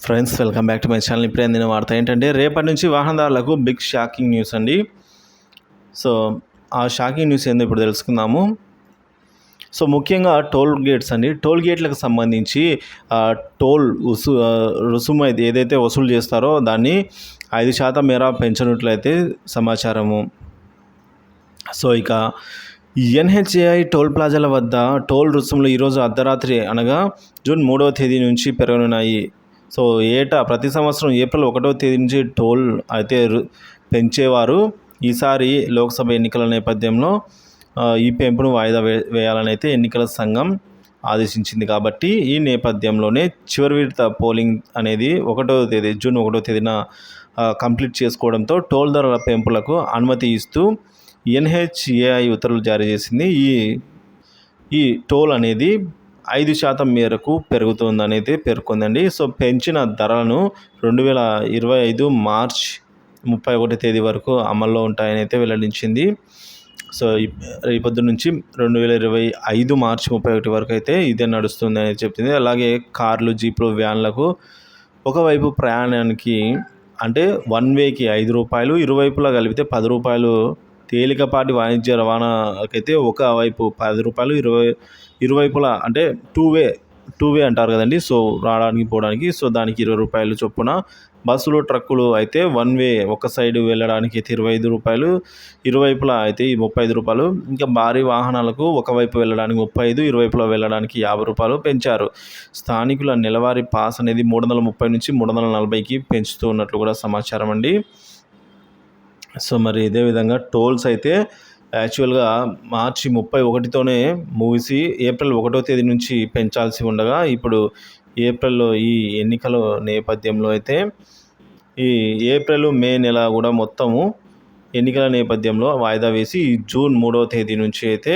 Friends, welcome back to my channel. ఇప్పుడే అందిన వార్త ఏంటంటే, రేపటి నుంచి వాహనదారులకు బిగ్ షాకింగ్ న్యూస్ అండి. సో ఆ షాకింగ్ న్యూస్ ఏందో ఇప్పుడు తెలుసుకుందాము. సో ముఖ్యంగా టోల్ గేట్స్ అండి. టోల్ గేట్లకు సంబంధించి టోల్ రుసుము ఏదైతే వసూలు చేస్తారో దాన్ని 5% మేర పెంచినట్లయితే సమాచారము. సో ఇక ఎన్హెచ్ఏఐ టోల్ ప్లాజాల వద్ద టోల్ రుసుములు ఈరోజు అర్ధరాత్రి అనగా జూన్ 3వ తేదీ నుంచి పెరగనున్నాయి. సో ప్రతి సంవత్సరం ఏప్రిల్ 1వ తేదీ నుంచి టోల్ అయితే పెంచేవారు. ఈసారి లోక్సభ ఎన్నికల నేపథ్యంలో ఈ పెంపును వాయిదా వేయాలని అయితే ఎన్నికల సంఘం ఆదేశించింది. కాబట్టి ఈ నేపథ్యంలోనే చివరి విడత పోలింగ్ అనేది జూన్ 1వ తేదీన కంప్లీట్ చేసుకోవడంతో టోల్ ధరల పెంపులకు అనుమతి ఇస్తూ ఎన్హెచ్ఏఐ ఉత్తర్వులు జారీ చేసింది. ఈ టోల్ అనేది 5% మేరకు పెరుగుతుందనైతే పేర్కొందండి. సో పెంచిన ధరలను 2025 మార్చ్ 31 తేదీ వరకు అమల్లో ఉంటాయని అయితే వెల్లడించింది. సో ఈ పొద్దు నుంచి 2025 మార్చి 31 వరకు అయితే ఇదే నడుస్తుంది అని చెప్తుంది. అలాగే కార్లు, జీప్లు, వ్యాన్లకు ఒకవైపు ప్రయాణానికి అంటే వన్ వేకి ₹5, ఇరువైపులా కలిపితే ₹10. తేలికపాటి వాణిజ్య రవాణాకైతే ఒకవైపు ₹10, ఇరువైపులా అంటే టూ వే అంటారు కదండి. సో రావడానికి పోవడానికి సో దానికి ₹20 చొప్పున. బస్సులు, ట్రక్కులు అయితే వన్ వే ఒక సైడ్ వెళ్ళడానికి అయితే ₹25, ఇరువైపులా అయితే ₹35. ఇంకా భారీ వాహనాలకు ఒకవైపు వెళ్ళడానికి 35, ఇరువైపులా వెళ్ళడానికి ₹50 పెంచారు. స్థానికుల నెలవారీ పాస్ అనేది 330 నుంచి 340కి పెంచుతూ ఉన్నట్లు కూడా సమాచారం అండి. సో మరి ఇదే విధంగా టోల్స్ అయితే యాక్చువల్గా మార్చి 31తోనే ముగిసి ఏప్రిల్ 1వ తేదీ నుంచి పెంచాల్సి ఉండగా ఇప్పుడు ఏప్రిల్లో ఈ ఎన్నికల నేపథ్యంలో అయితే ఈ ఏప్రిల్, మే నెల కూడా మొత్తము ఎన్నికల నేపథ్యంలో వాయిదా వేసి జూన్ 3వ తేదీ నుంచి అయితే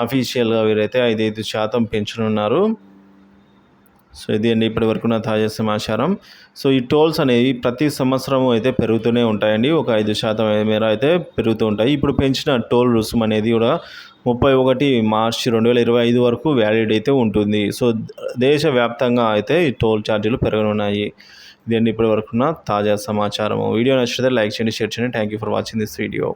అఫీషియల్గా వీరైతే 5% పెంచనున్నారు. సో ఇది అండి ఇప్పటి వరకు నా తాజా సమాచారం. సో ఈ టోల్స్ అనేవి ప్రతి సంవత్సరం అయితే పెరుగుతూనే ఉంటాయండి. ఒక 5% మేర అయితే పెరుగుతూ ఉంటాయి. ఇప్పుడు పెంచిన టోల్ రుసుము అనేది కూడా 31 మార్చి 2025 వరకు వ్యాలిడ్ అయితే ఉంటుంది. సో దేశవ్యాప్తంగా అయితే ఈ టోల్ ఛార్జీలు పెరగనున్నాయి. ఇదండి ఇప్పటి వరకు నా తాజా సమాచారం. వీడియో నచ్చితే లైక్ చేయండి, షేర్ చేయండి. Thank you for watching this video.